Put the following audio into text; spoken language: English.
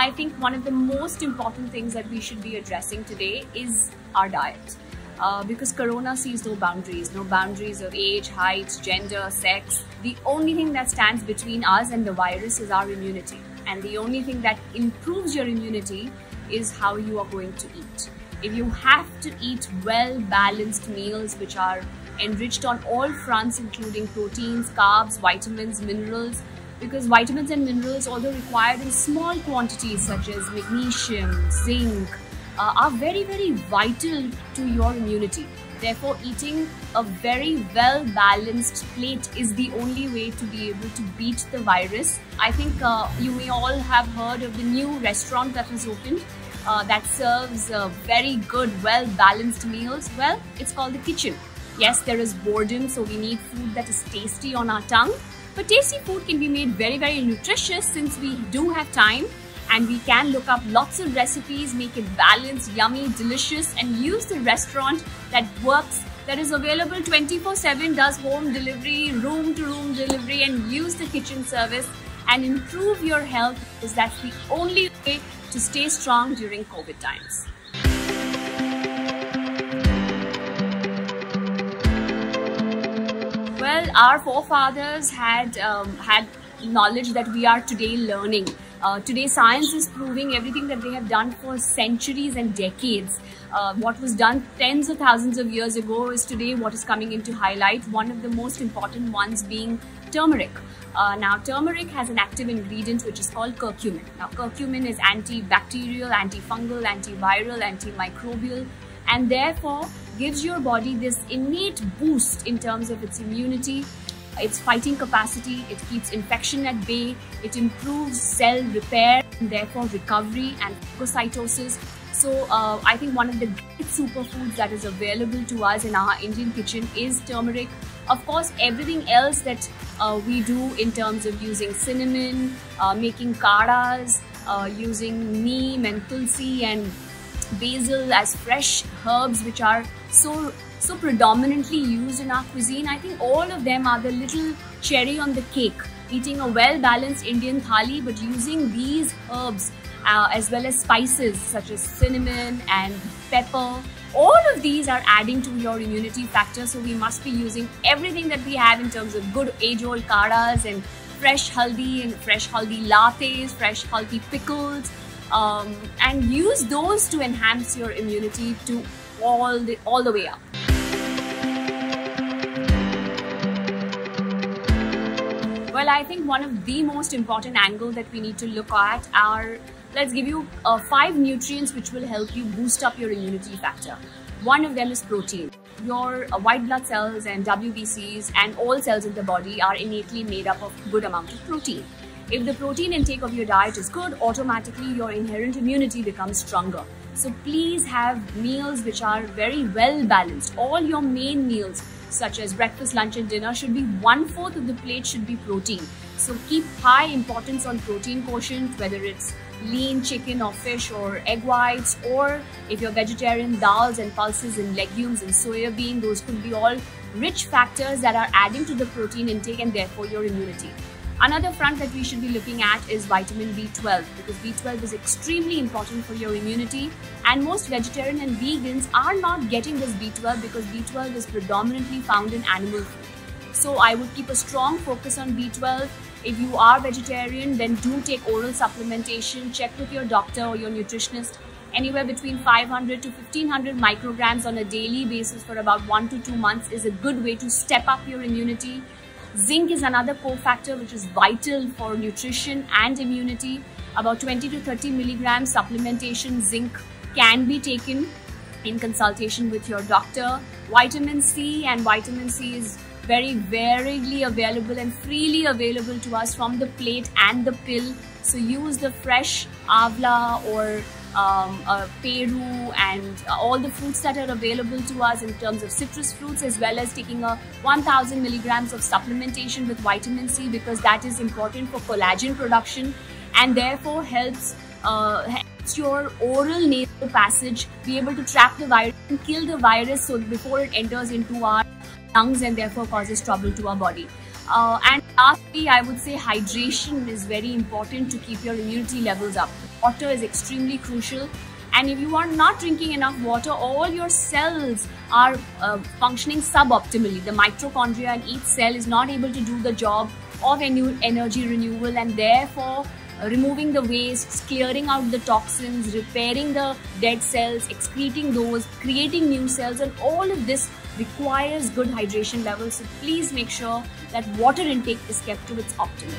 I think one of the most important things that we should be addressing today is our diet. Because Corona sees no boundaries of age, height, gender, sex. The only thing that stands between us and the virus is our immunity. And the only thing that improves your immunity is how you are going to eat. If you have to eat well-balanced meals which are enriched on all fronts, including proteins, carbs, vitamins, minerals, because vitamins and minerals, although required in small quantities such as magnesium, zinc, are very, very vital to your immunity. Therefore, eating a very well-balanced plate is the only way to be able to beat the virus. I think you may all have heard of the new restaurant that was opened that serves very good, well-balanced meals. Well, it's called The Kitchen. Yes, there is boredom, so we need food that is tasty on our tongue. But tasty food can be made very, very nutritious since we do have time, and we can look up lots of recipes, make it balanced, yummy, delicious, and use the restaurant that works, that is available 24/7, does home delivery, room-to-room delivery, and use the kitchen service and improve your health, because that's the only way to stay strong during COVID times. Well, our forefathers had knowledge that we are today learning. Today, science is proving everything that they have done for centuries and decades. What was done tens of thousands of years ago is today what is coming into highlight. One of the most important ones being turmeric. Now, turmeric has an active ingredient which is called curcumin. Now, curcumin is antibacterial, antifungal, antiviral, antimicrobial, and therefore gives your body this innate boost in terms of its immunity, its fighting capacity. It keeps infection at bay, it improves cell repair and therefore recovery and phagocytosis. So I think one of the great superfoods that is available to us in our Indian kitchen is turmeric. Of course, everything else that we do in terms of using cinnamon, making kadhas, using neem and tulsi and basil as fresh herbs which are so predominantly used in our cuisine. I think all of them are the little cherry on the cake. Eating a well-balanced Indian thali, but using these herbs as well as spices such as cinnamon and pepper. All of these are adding to your immunity factor, so we must be using everything that we have in terms of good age-old kadhas and fresh haldi and fresh haldi lattes, fresh haldi pickles, and use those to enhance your immunity to all the way up. Well, I think one of the most important angles that we need to look at are, let's give you 5 nutrients which will help you boost up your immunity factor. One of them is protein. Your white blood cells and WBCs and all cells in the body are innately made up of good amount of protein. If the protein intake of your diet is good, automatically your inherent immunity becomes stronger. So please have meals which are very well balanced. All your main meals such as breakfast, lunch and dinner should be 1/4 of the plate should be protein. So keep high importance on protein quotient, whether it's lean chicken or fish or egg whites, or if you're vegetarian, dals and pulses and legumes and soya bean. Those could be all rich factors that are adding to the protein intake and therefore your immunity. Another front that we should be looking at is vitamin B12, because B12 is extremely important for your immunity, and most vegetarian and vegans are not getting this B12 because B12 is predominantly found in animal food. So I would keep a strong focus on B12. If you are vegetarian, then do take oral supplementation. Check with your doctor or your nutritionist. Anywhere between 500 to 1500 micrograms on a daily basis for about 1 to 2 months is a good way to step up your immunity. Zinc is another cofactor which is vital for nutrition and immunity. About 20 to 30 milligrams supplementation zinc can be taken in consultation with your doctor. Vitamin C is very variedly available and freely available to us from the plate and the pill. So use the fresh avla or peru and all the fruits that are available to us in terms of citrus fruits, as well as taking a 1000 milligrams of supplementation with vitamin C, because that is important for collagen production and therefore helps your oral nasal passage be able to trap the virus and kill the virus so before it enters into our lungs and therefore causes trouble to our body. And lastly, I would say hydration is very important to keep your immunity levels up. water is extremely crucial. And if you are not drinking enough water, all your cells are functioning suboptimally. The mitochondria in each cell is not able to do the job of energy renewal, and therefore removing the wastes, clearing out the toxins, repairing the dead cells, excreting those, creating new cells, and all of this requires good hydration levels. So please make sure that water intake is kept to its optimum.